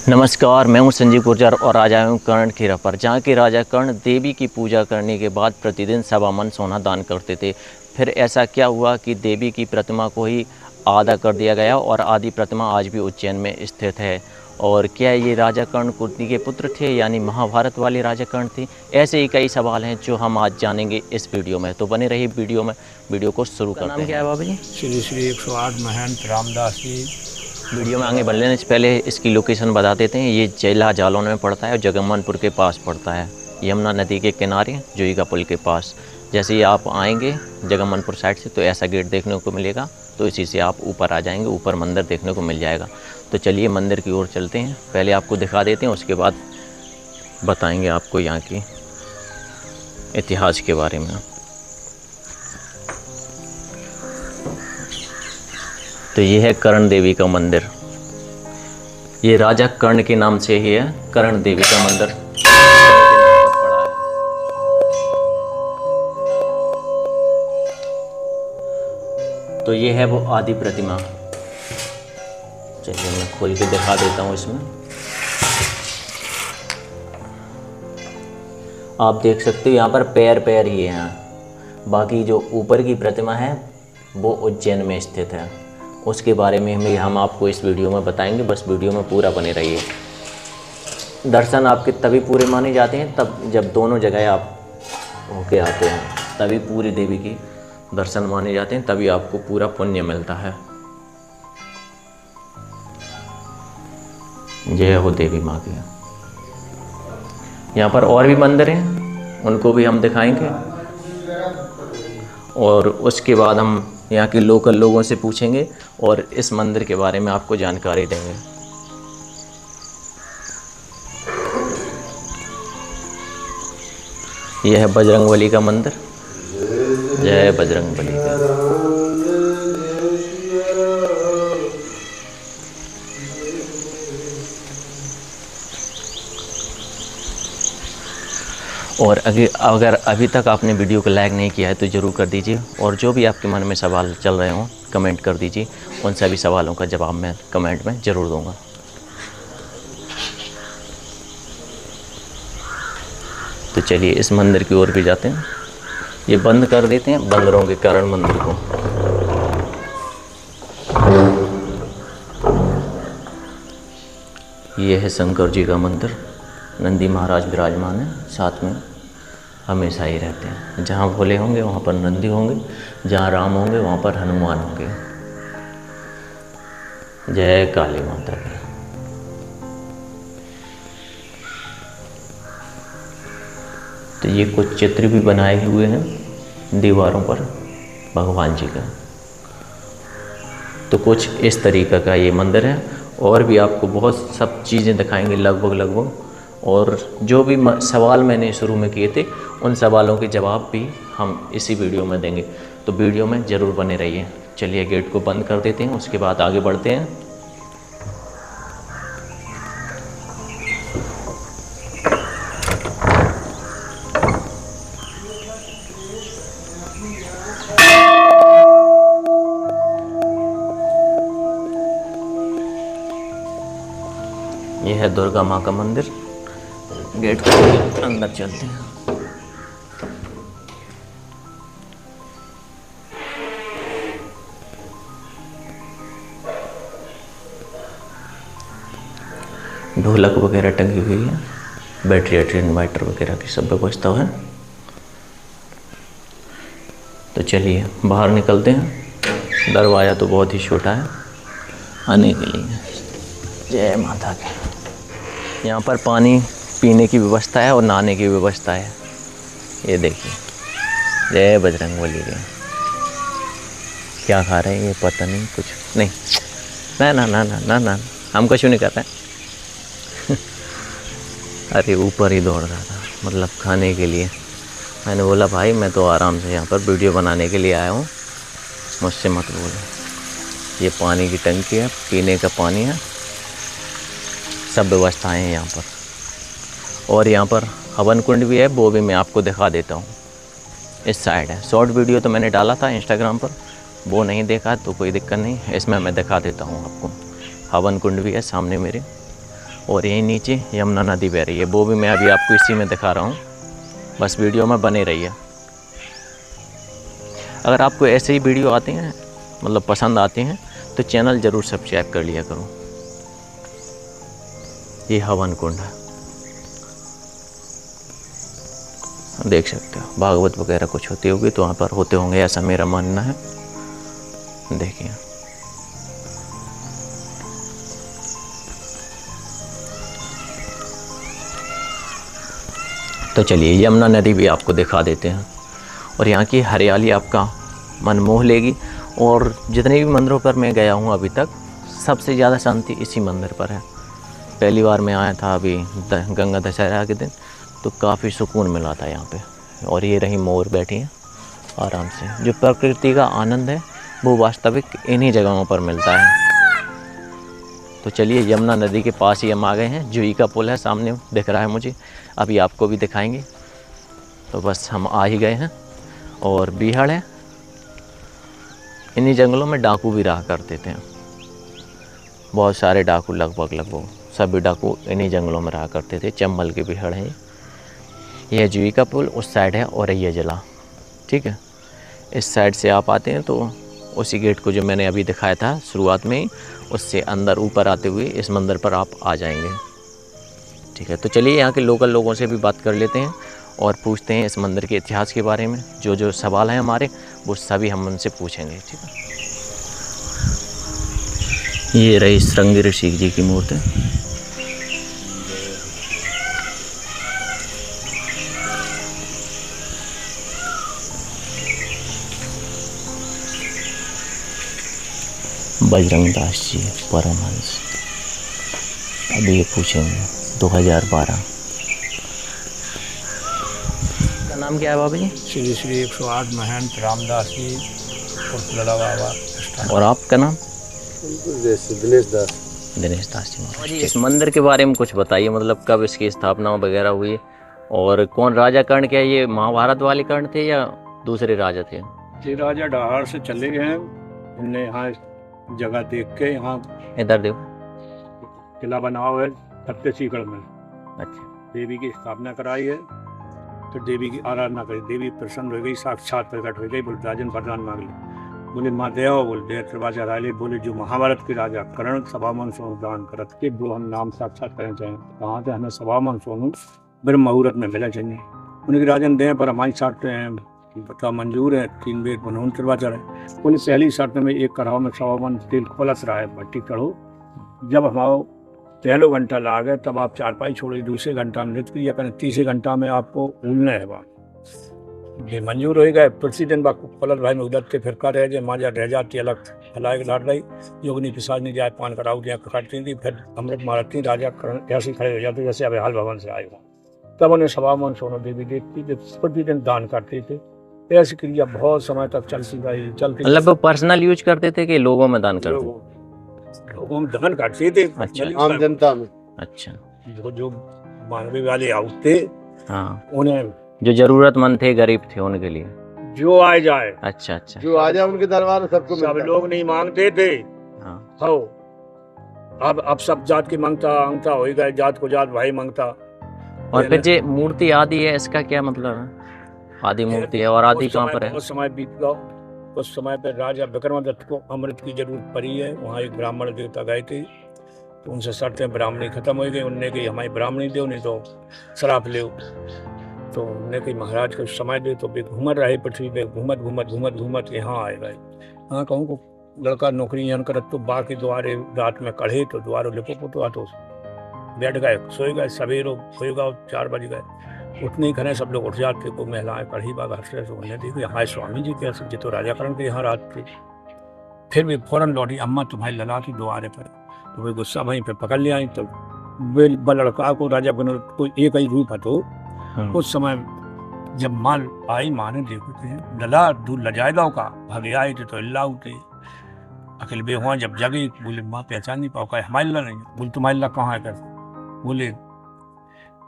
नमस्कार, मैं हूं संजीव गुर्जर और आज आया हूं कर्ण खेरा पर, जहां के राजा कर्ण देवी की पूजा करने के बाद प्रतिदिन सवा मन सोना दान करते थे। फिर ऐसा क्या हुआ कि देवी की प्रतिमा को ही आधा कर दिया गया और आधी प्रतिमा आज भी उज्जैन में स्थित है। और क्या ये राजा कर्ण कुंती के पुत्र थे, यानी महाभारत वाले राजा कर्ण थे? ऐसे ही कई सवाल हैं जो हम आज जानेंगे इस वीडियो में, तो बने रहिए वीडियो को शुरू करते हैं। नाम क्या है बाबा जी? श्री श्री 108 महंत रामदास जी। वीडियो में आगे बढ़ने से पहले इसकी लोकेशन बता देते हैं। ये जिला जालौन में पड़ता है और जगमनपुर के पास पड़ता है, यमुना नदी के किनारे जोई का पुल के पास। जैसे ही आप आएंगे जगमनपुर साइड से तो ऐसा गेट देखने को मिलेगा, तो इसी से आप ऊपर आ जाएंगे, ऊपर मंदिर देखने को मिल जाएगा। तो चलिए मंदिर की ओर चलते हैं, पहले आपको दिखा देते हैं, उसके बाद बताएंगे आपको यहाँ के इतिहास के बारे में। तो ये है कर्ण देवी का मंदिर। ये राजा कर्ण के नाम से ही है कर्ण देवी का मंदिर। तो ये है वो आदि प्रतिमा। चलिए मैं खोल के दिखा देता हूँ। इसमें आप देख सकते हो यहाँ पर पैर ही है, बाकी जो ऊपर की प्रतिमा है वो उज्जैन में स्थित है। उसके बारे में हम आपको इस वीडियो में बताएंगे, बस वीडियो में पूरा बने रहिए। दर्शन आपके तभी पूरे माने जाते हैं तब जब दोनों जगह आप होके आते हैं, तभी पूरी देवी की दर्शन माने जाते हैं, तभी आपको पूरा पुण्य मिलता है। जय हो देवी माँ की। यहाँ पर और भी मंदिर हैं, उनको भी हम दिखाएंगे और उसके बाद हम यहाँ के लोकल लोगों से पूछेंगे और इस मंदिर के बारे में आपको जानकारी देंगे। यह है बजरंगबली का मंदिर। जय बजरंगबली का। और अगर अभी तक आपने वीडियो को लाइक नहीं किया है तो ज़रूर कर दीजिए, और जो भी आपके मन में सवाल चल रहे हों कमेंट कर दीजिए, उन सभी सवालों का जवाब मैं कमेंट में ज़रूर दूंगा। तो चलिए इस मंदिर की ओर भी जाते हैं। ये बंद कर देते हैं बंदरों के कारण मंदिर को। ये है शंकर जी का मंदिर। नंदी महाराज विराजमान है, साथ में हमेशा ही रहते हैं। जहाँ भोले होंगे वहाँ पर नंदी होंगे, जहाँ राम होंगे वहाँ पर हनुमान होंगे। जय काली माता की। तो ये कुछ चित्र भी बनाए हुए हैं दीवारों पर भगवान जी का। तो कुछ इस तरीक़े का ये मंदिर है, और भी आपको बहुत सब चीज़ें दिखाएंगे लगभग। और जो भी सवाल मैंने शुरू में किए थे उन सवालों के जवाब भी हम इसी वीडियो में देंगे, तो वीडियो में ज़रूर बने रहिए। चलिए गेट को बंद कर देते हैं, उसके बाद आगे बढ़ते हैं। यह है दुर्गा माँ का मंदिर। गेट खोल के अंदर चलते हैं। ढोलक वगैरह टंगी हुई है, बैटरी इन्वर्टर वगैरह की सब व्यवस्था है। तो चलिए बाहर निकलते हैं। दरवाज़ा तो बहुत ही छोटा है आने के लिए। जय माता की। यहाँ पर पानी पीने की व्यवस्था है और नहाने की व्यवस्था है। ये देखिए, जय बजरंगबली के। क्या खा रहे हैं ये पता नहीं, कुछ नहीं। ना हम कुछ नहीं कर रहे। अरे ऊपर ही दौड़ रहा था, मतलब खाने के लिए। मैंने बोला भाई मैं तो आराम से यहाँ पर वीडियो बनाने के लिए आया हूँ, मुझसे मत बोलो। ये पानी की टंकी है, पीने का पानी है, सब व्यवस्थाएं हैं यहाँ पर। और यहाँ पर हवन कुंड भी है, वो भी मैं आपको दिखा देता हूँ। इस साइड है। शॉर्ट वीडियो तो मैंने डाला था इंस्टाग्राम पर, वो नहीं देखा तो कोई दिक्कत नहीं, इसमें मैं दिखा देता हूँ आपको। हवन कुंड भी है सामने मेरे, और यहीं नीचे यमुना नदी बह रही है, वो भी मैं अभी आपको इसी में दिखा रहा हूँ, बस वीडियो में बने रहिए। अगर आपको ऐसे ही वीडियो आते हैं, मतलब पसंद आते हैं, तो चैनल ज़रूर सब्सक्राइब कर लिया करो। ये हवन कुंड है, देख सकते हो, भागवत वगैरह कुछ होती होगी तो वहाँ पर होते होंगे, ऐसा मेरा मानना है। देखिए तो चलिए यमुना नदी भी आपको दिखा देते हैं, और यहाँ की हरियाली आपका मन मोह लेगी। और जितने भी मंदिरों पर मैं गया हूँ अभी तक, सबसे ज़्यादा शांति इसी मंदिर पर है। पहली बार मैं आया था अभी गंगा दशहरा के दिन, तो काफ़ी सुकून मिला था यहाँ पे। और ये रही मोर बैठी हैं आराम से। जो प्रकृति का आनंद है वो वास्तविक इन्हीं जगहों पर मिलता है। तो चलिए यमुना नदी के पास ही हम आ गए हैं। जुई का पुल है सामने दिख रहा है मुझे, अभी आपको भी दिखाएंगे। तो बस हम आ ही गए हैं। और बीहड़ है, इन्हीं जंगलों में डाकू भी रहा करते थे, बहुत सारे डाकू, लगभग सभी डाकू इन्हीं जंगलों में रहा करते थे। चंबल की बीहड़ है यह जुई का पुल उस साइड है, और ये जिला, ठीक है। इस साइड से आप आते हैं तो उसी गेट को जो मैंने अभी दिखाया था शुरुआत में ही, उससे अंदर ऊपर आते हुए इस मंदिर पर आप आ जाएंगे, ठीक है। तो चलिए यहाँ के लोकल लोगों से भी बात कर लेते हैं और पूछते हैं इस मंदिर के इतिहास के बारे में। जो जो सवाल हैं हमारे, वो सभी हम उनसे पूछेंगे, ठीक है। ये रही श्रृंगी ऋषि जी की मूर्ति। बजरंग दास जी परमहंस, अभी ये पूछेंगे 2012। का नाम क्या है बाबा जी? श्री श्री 108 महंत रामदास जी उर्फ लला बाबा। और आपका नाम? दिनेश दास। दिनेश दास जी। इस मंदिर के बारे में कुछ बताइए, मतलब कब इसकी स्थापना वगैरह हुई, और कौन राजा कर्ण, क्या ये महाभारत वाले कर्ण थे या दूसरे राजा थे? ये राजा डहार से चले गए हैं, उनने यहाँ जगह देख के यहाँ इधर देखो, किला बना हुआ है छत्तीसगढ़ में। अच्छा। देवी की स्थापना कराई है, तो देवी की आराधना करी, देवी प्रसन्न हो गई, साक्षात प्रकट हो गई। बोले राजन वरदान मांग ले, बोले माँ देव, बोले देव दरवाजा राय, बोले जो महाभारत के राजा कर्ण सभामन सोनू दान करत के, वो हम नाम साक्षात करना चाहें, कहाँ से हमें सभामन सोनू ब्रह्म मुहूर्त में मिला चाहिए। उनके राजन दें पर हमारी शर्त बता मंजूर है, 3 बेर बनौन दरवाजा है। बोले पहली शर्त में एक कढ़ाव में 100 तेल खोलस रहा है, भट्टी चढ़ो, जब हमारा पहलो घंटा ला गए तब आप चारपाई छोड़िए, दूसरे घंटा में नृत्य क्रिया करें, तीसरे घंटा में आपको उलना है। वहाँ ये मंजूर हो गए। प्रतिदिन बाको खोलत भाई में उदरते फिर कर रहे जे माजा रह जाती अलग हलाए लाट रही, योगनी पिशाच नहीं जाए, पान कटाऊ दिया काटती थी, फिर अमृत मारती, राजा ऐसे खड़े हो जाते जैसे अब हाल भवन से आए हुआ। तब उन्हें सभामन सोनो देवी देखती, प्रतिदिन दान करते थे। ऐसी क्रिया बहुत समय तक चलती रही, मतलब वो पर्सनल यूज करते थे कि लोगों में दान करते थे? लोगों में दान करते थे, अच्छा। आम जनता में। अच्छा। जो मानवीय वाले आते, हाँ, उन्हें जो जरूरतमंद थे, गरीब थे, उनके लिए जो आ जाए, अच्छा अच्छा, जो आ जाए उनके दरबार में सबको, सब लोग नहीं मांगते थे। हाँ। हो अब सब जात की मांगता अंगता हो गए, जात को जात भाई मांगता। और फिर जो मूर्ति आदि है, इसका क्या मतलब है? आदि मूर्ति है, और आदि कहाँ पर है? उस समय बीत गया, उस समय पर राजा विक्रमादित्य को अमृत की जरूरत पड़ी है। वहाँ एक ब्राह्मण देवता गए थे, तो उनसे शर्तें ब्राह्मणी खत्म हो गई। उनने कही हमारी ब्राह्मणी दो, नहीं तो शराब ले। तो उनने कही महाराज को समय दे, तो वे घूमत रहे पृथ्वी पे, घूमत यहाँ आए गए। हाँ कहूँ को लड़का नौकरी यहाँ करत, तो बाकी द्वारे रात में कढ़े, तो द्वारों लिपो पुतो तो बैठ गए, सोए गए। सवेरो होएगा 4 बज गए, उठने ही घने सब लोग उठ जाते, को महिलाएं कढ़ी बाग हंस रहे। उन्हें देखो यहाँ स्वामी जी कैसे, जी तो राजा कर्ण के यहाँ रात थे। फिर भी फौरन लौटी, अम्मा तुम्हारी लला थी द्वारे पर। तो वे गुस्सा वहीं पे पकड़ ले आई। तो वे लड़का को राजा बनो, कोई एक ही रूप है। तो उस समय जब माल आई, माँ ने देखो थे लला दूर लजाएगा का भागे आए थे, तो अल्लाह उठे अकेले बे हुआ। जब जगे बोले माँ पहचान नहीं पाओ, का हमारी लला नहीं। बोले तुम्हारी लला कहाँ है? कर बोले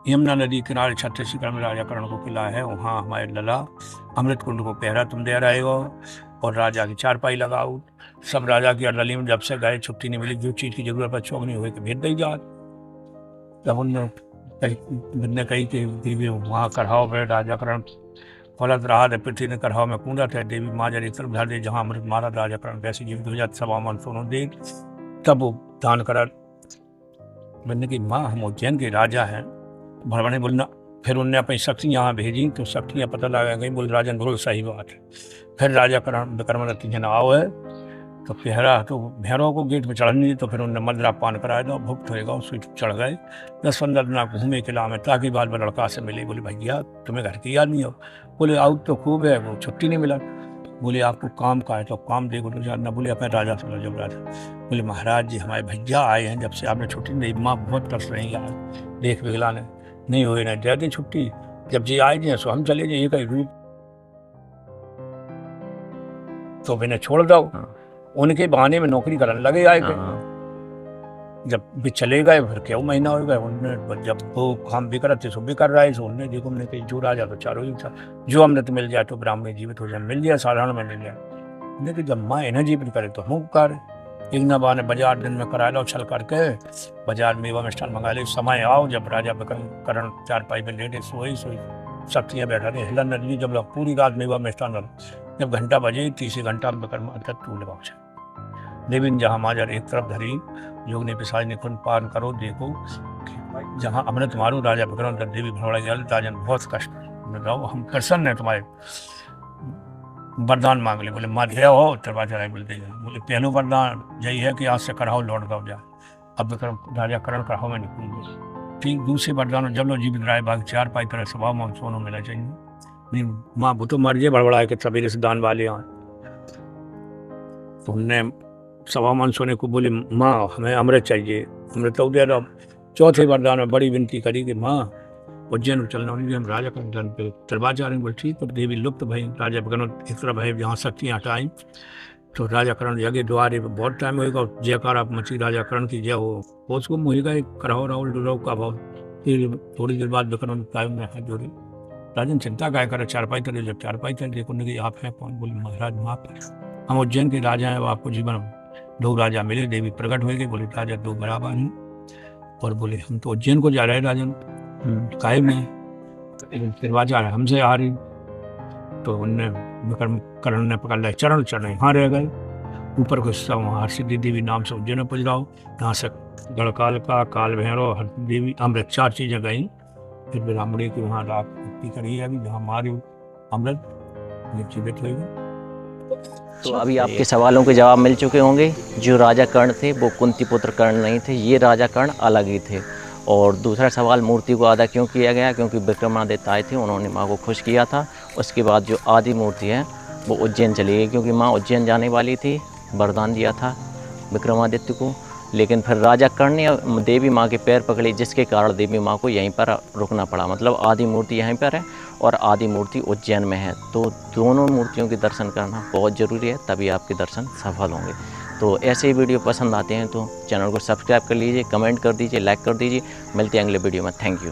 यमुना नदी किनारे छत्तीसगढ़ में राजा कर्ण को किला है, वहाँ हमारे लला अमृत कुंड को पहरा तुम दे रहे हो, और राजा की चारपाई लगाओ। सब राजा की अड़दली में जब से गए, छुट्टी नहीं मिली, जो चीज़ की जरूरत पर चौक नहीं हुई तो भेज दी जात। तब उनने कही कि देवी वहाँ करहाव में राजा करण फलत रहा थे, पृथ्वी ने करहाव में कूदा थे, देवी माँ जरी तरफ धर दे, जहाँ अमृत मारा राजा करण वैसी जीवित हो जाती, सभा मन सोनो दे। तब वो दान करा। मैंने की माँ हम उज्जैन के राजा हैं। भरवाने बोलना, फिर उनने अपनी शक्ति यहाँ भेजी, तो शक्तियाँ पता लगा गई। बोले राजन बोल सही बात है। फिर राजा करण विक्रमादित्य जन आओ है, तो भैरव को गेट पे चढ़ने दी, तो फिर उनने मदरा पान कराया था, भुक्त होएगा, उस चढ़ गए। 10-15 दिन घूमे किला में, ताकि बाद में लड़का से मिले। बोले भैया तुम्हें घर की याद नहीं हो? बोले आउट तो खूब है, वो छुट्टी नहीं मिला। बोले आपको काम का है तो काम देखो तो जानना। बोले अपने राजा से मिलो। जब राजा बोले महाराज जी हमारे भैया आए हैं, जब से आपने छुट्टी नहीं, माँ बहुत तरस रही है, देख बिगला ने नहीं हुई ना दे दी छुट्टी। जब जी आए जी सो हम चले जाइए कहीं रूप, तो मैंने छोड़ दो। उनके बहाने में नौकरी करने लगे आए गए। जब भी चले गए फिर क्या महीना हो गया, उनने जब वो काम भी करते सो भी कर रहा है। सो उन्होंने देखो हमने कहीं जो राजा तो चारों ही था, जो अमृत मिल जाए तो ब्राह्मण जीवित हो जाए, मिल जाए साधारण में मिल जाए। लेकिन जब माँ इन्हें जीवित करे तो हम कर एक ना बाने बाजार दिन में करा लो, छल करके बाजार मेवा मिष्ठान मंगा ले। समय आओ जब राजा करण चारपाई में लेटे सोई शक्तियाँ बैठा रहे हिलन नदी। जब लोग पूरी रात मेवा मिष्ठान रहा, जब घंटा बजे 30 घंटा विक्रमादित्य टूट पहुंचे। देवी ने जहाँ माजर एक तरफ धरी, योग ने पिशाच ने खुन पान करो देखो, जहाँ अमृत मारो राजा विक्रमादित्य। देवी भरवड़ा गया, राजन बहुत कष्ट में रहो, हम प्रसन्न है, तुम्हारे वरदान मांग ले। बोले माध्या हो दरवाजा राय बोलते हैं। बोले पहलो वरदान यही है कि आज से कराहो लौट दो जाए। अब विक्रम राजा करण कराहो में निकल गए। ठीक दूसरे वरदान, जब लो जीवित राय बाग 4 पाई तरह स्वभाव में सोनो मिला चाहिए। नहीं माँ वो तो मर जाए बड़बड़ा के सवेरे से दान वाले आए। तो उनने सवा मन सोने को बोले माँ हमें अमृत चाहिए, अमृत तो दे दो। चौथे वरदान में बड़ी विनती करी कि माँ उज्जैन चलना होगी, हम राजा का दरबार रहे। बोले ठीक। तो देवी लुप्त भई, राजा विक्रम इस तरह भय जहाँ शक्तियाँ हटाई। तो राजा करण जगह द्वारे बहुत टाइम होगा, जयकार आप मची राजा करण की जय हो। उसको मुहिगा कराओ राहुल डुराव का भाव। फिर थोड़ी देर बाद विक्रम कायम में हाथ जोड़े, राजन चिंता काय करे, चारपाई करे। जब चारपाई करे देखो कि आप हैं कौन? बोले महाराज माफ है, हम उज्जैन के राजा हैं, आपको जीवन 2 राजा मिले। देवी प्रकट हो गई, बोले राजा 2 बराबर हैं। और बोले हम तो उज्जैन को जा रहे हैं राजन, कायम में दरवाजा हमसे आ रही। तो उनने करण ने पकड़ लिया, चरण यहाँ रह गए। ऊपर को हिस्सा वहाँ हरसिद्धि देवी नाम से उज्जैन में पुजराओ। यहाँ से गढ़काल का काल भैरव हरसिद्धि देवी अमृत 4 चीजें गई। फिर ब्राह्मणी की वहाँ रात करी है, अभी जहाँ मारी अमृत जीवित हुई। तो अभी आपके सवालों के जवाब मिल चुके होंगे। जो राजा कर्ण थे वो कुंती पुत्र कर्ण नहीं थे, ये राजा कर्ण अलग ही थे। और दूसरा सवाल मूर्ति को आधा क्यों किया गया? क्योंकि विक्रमादित्य आए थे, उन्होंने माँ को खुश किया था। उसके बाद जो आदि मूर्ति है वो उज्जैन चली गई, क्योंकि माँ उज्जैन जाने वाली थी, वरदान दिया था विक्रमादित्य को। लेकिन फिर राजा कर्ण ने देवी माँ के पैर पकड़े, जिसके कारण देवी माँ को यहीं पर रुकना पड़ा। मतलब आदि मूर्ति यहीं पर है और आदि मूर्ति उज्जैन में है। तो दोनों मूर्तियों के दर्शन करना बहुत ज़रूरी है, तभी आपके दर्शन सफल होंगे। तो ऐसे ही वीडियो पसंद आते हैं तो चैनल को सब्सक्राइब कर लीजिए, कमेंट कर दीजिए, लाइक कर दीजिए। मिलते हैं अगले वीडियो में। Thank you.